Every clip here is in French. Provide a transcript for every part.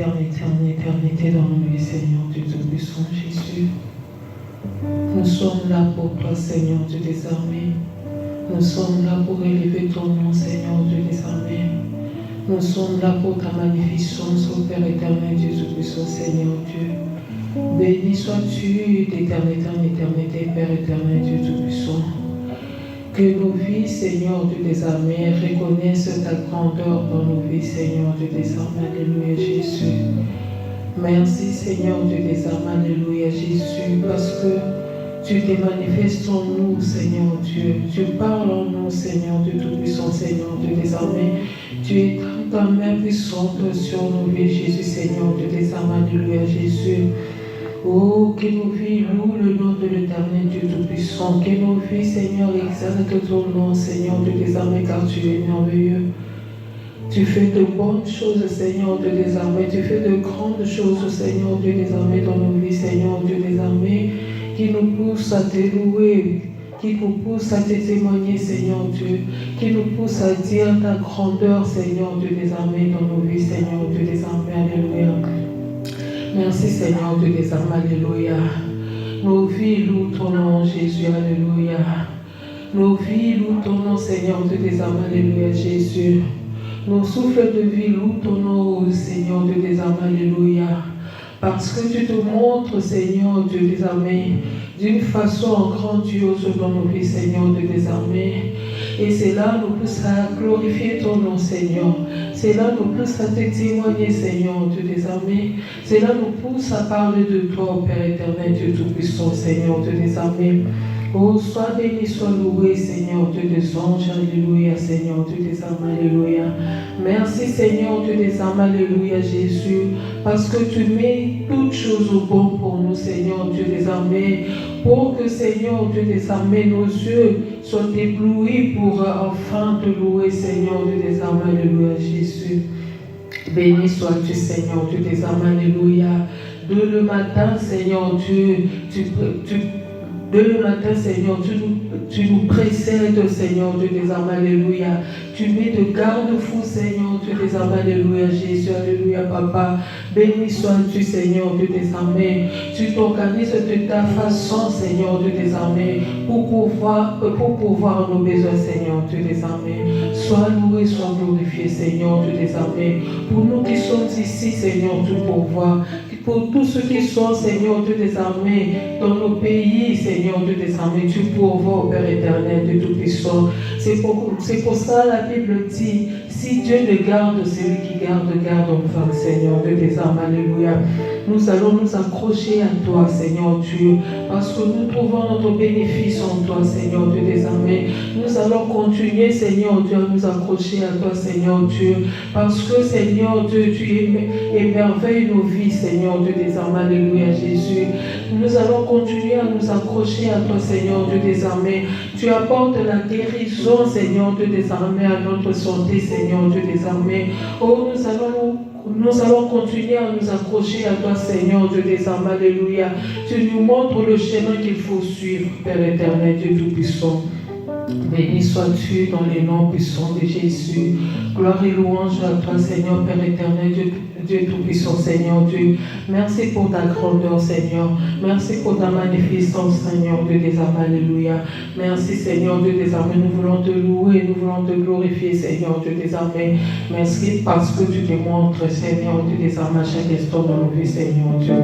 éternité en éternité dans nos vies, Seigneur Dieu Tout-Puissant, Jésus. Nous sommes là pour toi, Seigneur Dieu des armées. Nous sommes là pour élever ton nom, Seigneur Dieu des armées. Nous sommes là pour ta magnificence, ô Père éternel, Dieu Tout-Puissant, Seigneur Dieu. Béni sois-tu d'éternité en éternité, Père éternel, Dieu Tout-Puissant. Que nos vies, Seigneur Dieu des armées, reconnaissent ta grandeur dans nos vies, Seigneur Dieu des armées. Alléluia, Jésus. Merci, Seigneur Dieu des armées. Alléluia, Jésus, parce que tu te manifestes en nous, Seigneur Dieu. Tu parles en nous, Seigneur Dieu Tout-Puissant, Seigneur Dieu des armées. Tu es ta main puissante sur nos vies, Jésus, Seigneur Dieu des armées. Alléluia, Jésus. Oh, que nos vies louent le nom de l'Éternel Dieu Tout-Puissant. Que nos vies, Seigneur, exaltent ton nom, Seigneur Dieu des armées, car tu es merveilleux. Tu fais de bonnes choses, Seigneur Dieu des armées. Tu fais de grandes choses, Seigneur Dieu des armées, dans nos vies, Seigneur Dieu des armées, qui nous poussent à te louer, qui nous poussent à te témoigner, Seigneur Dieu, qui nous poussent à dire ta grandeur, Seigneur Dieu des armées, dans nos vies, Seigneur Dieu des armées. Alléluia. Merci, Seigneur Dieu des armées. Alléluia. Nos vies louent ton nom, Jésus. Alléluia. Nos vies louent ton nom, Seigneur Dieu des armées. Alléluia, Jésus. Nos souffles de vie louent ton nom, Seigneur Dieu des armées. Alléluia. Parce que tu te montres, Seigneur Dieu des armées, d'une façon grandiose dans nos vies, Seigneur Dieu des armées. Et cela nous pousse à glorifier ton nom, Seigneur. Cela nous pousse à te témoigner, Seigneur Dieu des armées. Cela nous pousse à parler de toi, Père éternel, Dieu Tout-Puissant, Seigneur Dieu des armées. Oh, sois béni, sois loué, Seigneur Dieu des anges, alléluia, Seigneur Dieu des armées, alléluia. Merci, Seigneur Dieu des armées, alléluia, Jésus, parce que tu mets toutes choses au bon pour nous, Seigneur Dieu des armées, pour que, Seigneur Dieu des armées, nos yeux soient éblouis pour enfin te louer, Seigneur Dieu des armées, alléluia, Jésus. Béni sois-tu, Seigneur Dieu des armées, alléluia. De le matin, Seigneur Dieu, de le matin, Seigneur, tu nous précèdes, Seigneur Dieu des armées, alléluia. Tu mets de garde-fous, Seigneur Dieu des armées, alléluia, Jésus, alléluia, Papa. Béni sois-tu, Seigneur Dieu des armées. Tu t'organises de ta façon, Seigneur Dieu des armées, pour pouvoir nos besoins, Seigneur Dieu des armées. Sois loué, sois glorifié, Seigneur Dieu des armées. Pour nous qui sommes ici, Seigneur Dieu, pour voir. Pour tous ceux qui sont, Seigneur Dieu des armées, dans nos pays, Seigneur Dieu des armées, tu pourvois, Père éternel, Dieu Tout-Puissant. C'est pour ça la Bible dit, si Dieu le garde, celui qui garde enfin, Seigneur Dieu des armées, alléluia. Nous allons nous accrocher à toi, Seigneur Dieu, parce que nous trouvons notre bénéfice en toi, Seigneur Dieu des armées. Nous allons continuer, Seigneur Dieu, à nous accrocher à toi, Seigneur Dieu, parce que, Seigneur Dieu, tu émerveilles nos vies, Seigneur Dieu des armées, alléluia, Jésus. Nous allons continuer à nous accrocher à toi, Seigneur Dieu des armées. Tu apportes la guérison, Seigneur Dieu des armées, à notre santé, Seigneur Dieu des armées. Oh, nous allons continuer à nous accrocher à toi, Seigneur Dieu des armées, alléluia. Tu nous montres le chemin qu'il faut suivre, Père éternel, Dieu Tout-Puissant. Béni sois-tu dans les noms puissants de Jésus. Gloire et louange à toi, Seigneur, Père éternel, Dieu Tout-Puissant, Seigneur Dieu. Merci pour ta grandeur, Seigneur. Merci pour ta magnificence, Seigneur Dieu des armées, alléluia. Merci, Seigneur Dieu des armées. Nous voulons te louer, nous voulons te glorifier, Seigneur Dieu des armées. Merci parce que tu te montres, Seigneur Dieu des armées, à chaque instant dans nos vies, Seigneur Dieu.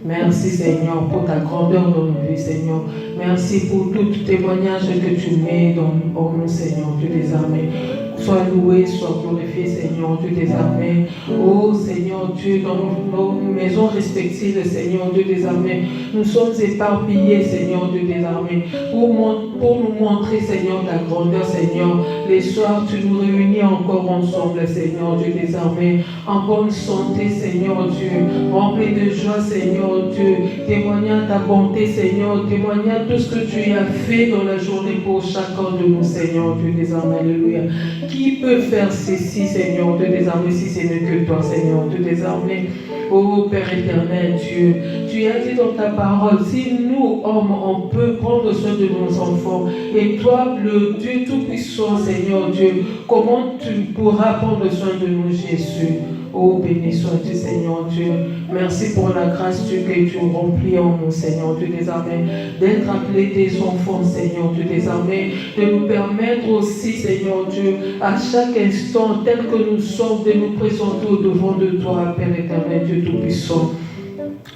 Merci, Seigneur, pour ta grandeur dans nos vies, Seigneur. Merci pour tout témoignage que tu mets en nous, Seigneur Dieu des armées. Sois loué, sois glorifié, Seigneur Dieu des armées. Oh Seigneur Dieu, dans nos maisons respectives, Seigneur Dieu des armées, nous sommes éparpillés, Seigneur Dieu des armées, pour nous montrer, Seigneur, ta grandeur, Seigneur. Les soirs, tu nous réunis encore ensemble, Seigneur Dieu des armées, en bonne santé, Seigneur Dieu, rempli de joie, Seigneur Dieu, témoignant ta bonté, Seigneur, témoignant tout ce que tu as fait dans la journée pour chacun de nous, Seigneur Dieu des armées, alléluia. Qui peut faire ceci, Seigneur Dieu des armées, si ce n'est que toi, Seigneur Dieu des armées? Oh Père éternel Dieu, tu as dit dans ta parole, si nous, hommes, on peut prendre soin de nos enfants, et toi, le Dieu Tout-Puissant, Seigneur Dieu, comment tu pourras prendre soin de nous, Jésus? Oh, béni sois-tu, Seigneur Dieu. Merci pour la grâce, Dieu, que tu remplis en nous, Seigneur Dieu, désormais, d'être appelés tes enfants, Seigneur Dieu, désormais, de nous permettre aussi, Seigneur Dieu, à chaque instant, tel que nous sommes, de nous présenter au devant de toi, Père éternel, Dieu Tout-Puissant.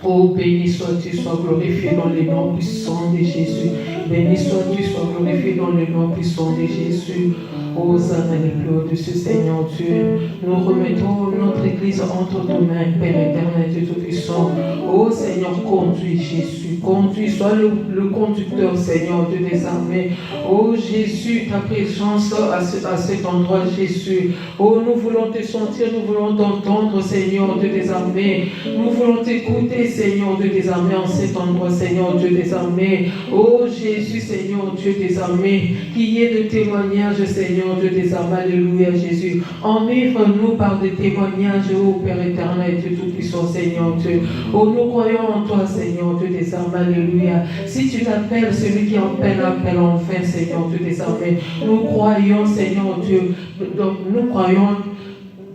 Oh, béni sois-tu, sois glorifié dans les noms puissants de Jésus. Béni sois-tu, sois glorifié dans le nom puissant de Jésus. Oh, Hosanna le plus au-dessus, Seigneur Dieu. Nous remettons notre Église entre tes mains, Père éternel, Dieu Tout-Puissant. Oh, Seigneur, conduis Jésus. Conduis, sois le conducteur, Seigneur Dieu des armées. Oh, Jésus, ta présence à cet endroit, Jésus. Oh, nous voulons te sentir, nous voulons t'entendre, Seigneur Dieu des armées. Nous voulons t'écouter, Seigneur Dieu des armées, en cet endroit, Seigneur Dieu des armées. Oh, Jésus, Seigneur Dieu des armées, qu'il y ait de témoignages, Seigneur Dieu des armées, alléluia, Jésus. Enivre-nous par des témoignages, ô Père éternel, Dieu Tout-Puissant, Seigneur Dieu. Oh, nous croyons en toi, Seigneur Dieu des armées, alléluia. Si tu t'appelles celui qui en peine, appelle enfin, Seigneur Dieu des armées. Nous croyons, Seigneur Dieu, nous croyons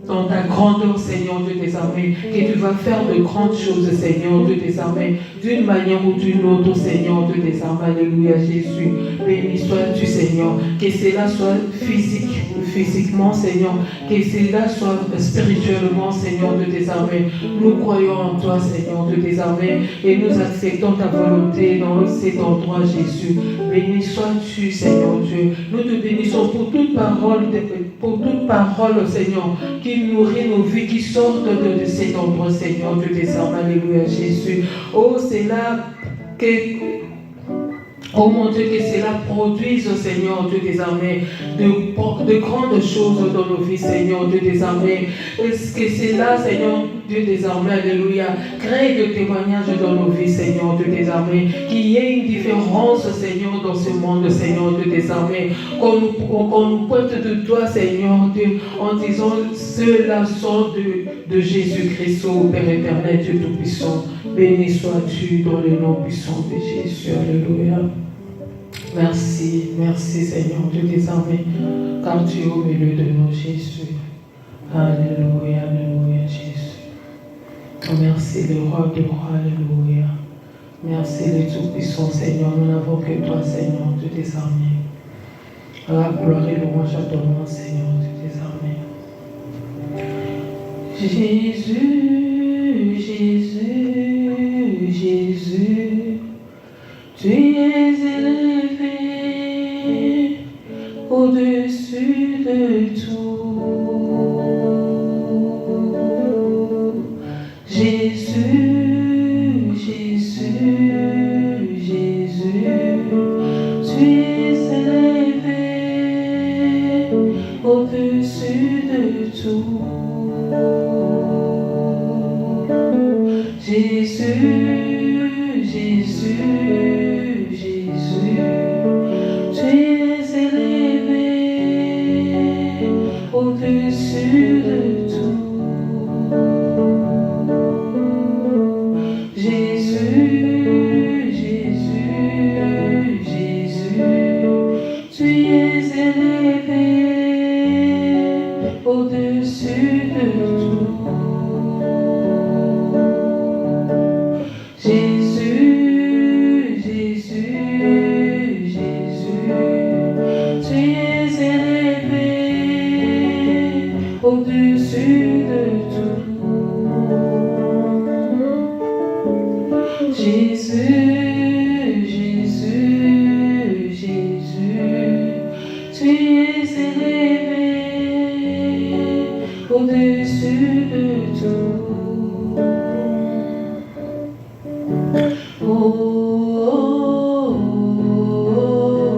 dans ta grandeur, Seigneur Dieu des armées, que tu vas faire de grandes choses, Seigneur Dieu des armées, d'une manière ou d'une autre, Seigneur Dieu des armées, alléluia, Jésus. Béni sois-tu, Seigneur, que cela soit physiquement, Seigneur, que cela soit spirituellement, Seigneur Dieu des armées. Nous croyons en toi, Seigneur Dieu des armées, et nous acceptons ta volonté dans cet endroit, Jésus. Béni sois-tu, Seigneur Dieu. Nous te bénissons pour toute parole, Seigneur, qui nourrit nos vies, qui sortent de cet endroit, Seigneur Dieu des armes, alléluia, Jésus. Oh, c'est là que, oh mon Dieu, que cela produise, Seigneur Dieu des armées, de grandes choses dans nos vies, Seigneur Dieu des armées. Est-ce que c'est là, Seigneur Dieu des armées, alléluia, crée de témoignages dans nos vies, Seigneur Dieu des armées, qu'il y ait une différence, Seigneur, dans ce monde, Seigneur Dieu des armées, qu'on nous pointe de toi, Seigneur Dieu, en disant, ceux-là sont de Jésus-Christ, ô Père éternel, Dieu Tout-Puissant. Béni sois-tu dans le nom puissant de Jésus, alléluia. Merci, merci Seigneur Dieu des armées, car tu es au milieu de nous, Jésus. Alléluia, alléluia, Jésus. Merci le roi des rois, alléluia. Merci le Tout-Puissant, Seigneur. Nous n'avons que toi, Seigneur Dieu des armées. La gloire et louange à ton nom, Seigneur Dieu des armées. Jésus, Jésus, Jésus, tu es élevé au-dessus de tout. Jésus, Jésus, Jésus, tu es élevé au-dessus de tout. Jésus, Jésus, Jésus, tu es élevé au-dessus de tout. Jésus, Jésus, Jésus, tu es élevé au-dessus de tout. Jésus, Jésus, Jésus, tu es élevé au-dessus de tout. Jésus, Jésus, Jésus, tu es élevé au-dessus de tout. Oh, oh, oh, oh,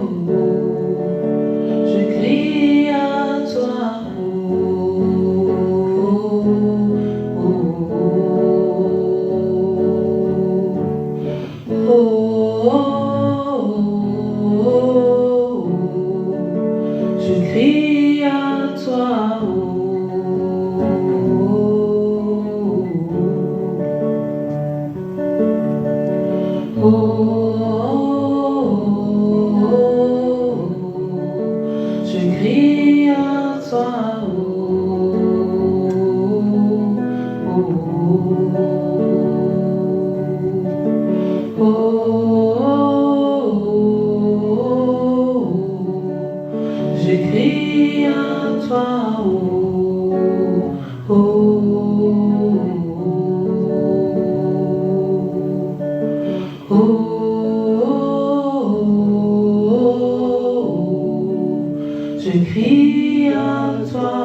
je crie à toi. Oh, oh, oh, oh, oh, je crie à toi. Oh, je crie à toi. Je crie à toi, je crie à toi,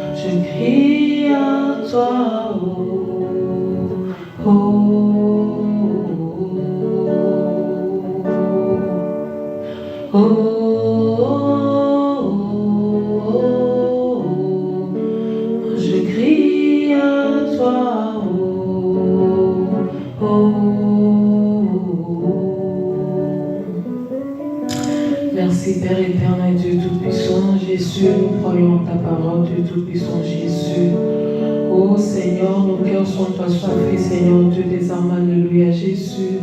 je crie à toi, je crie à toi, je crie à toi, Merci Père éternel, Dieu Tout-Puissant, Jésus, nous croyons en ta parole, Dieu Tout-Puissant, Jésus. Oh Seigneur, nos cœurs sont assoiffés, Seigneur Dieu des âmes, alléluia Jésus.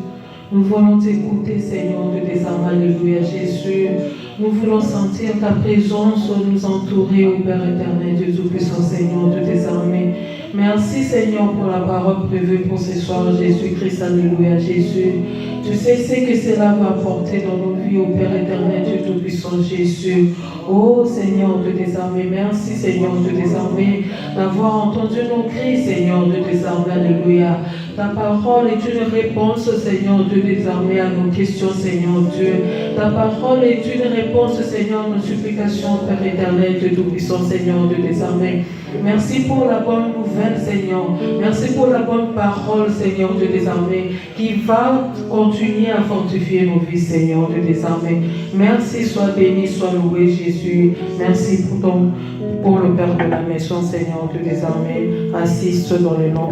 Nous voulons t'écouter, Seigneur Dieu des âmes, alléluia Jésus. Nous voulons sentir ta présence nous entourer, ô Père éternel, Dieu Tout-Puissant, Seigneur Dieu des armées. Merci Seigneur pour la parole prévue pour ce soir, Jésus-Christ, alléluia Jésus. Tu sais ce que cela va apporter dans nos vies, ô Père éternel, Dieu Tout-Puissant, Jésus. Oh Seigneur Dieu des armées, merci Seigneur Dieu des armées d'avoir entendu nos cris, Seigneur Dieu des armées, alléluia. Ta parole est une réponse, Seigneur Dieu des armées, à nos questions, Seigneur Dieu. Ta parole est une réponse, Seigneur, à nos supplications, Père éternel, Dieu Tout-Puissant, Seigneur Dieu des armées. Merci pour la bonne nouvelle, Seigneur. Merci pour la bonne parole, Seigneur Dieu des armées, qui va continuer à fortifier nos vies, Seigneur Dieu des armées. Merci, sois béni, sois loué, Jésus. Merci pour le Père de la maison, Seigneur Dieu des armées. Assiste dans le nom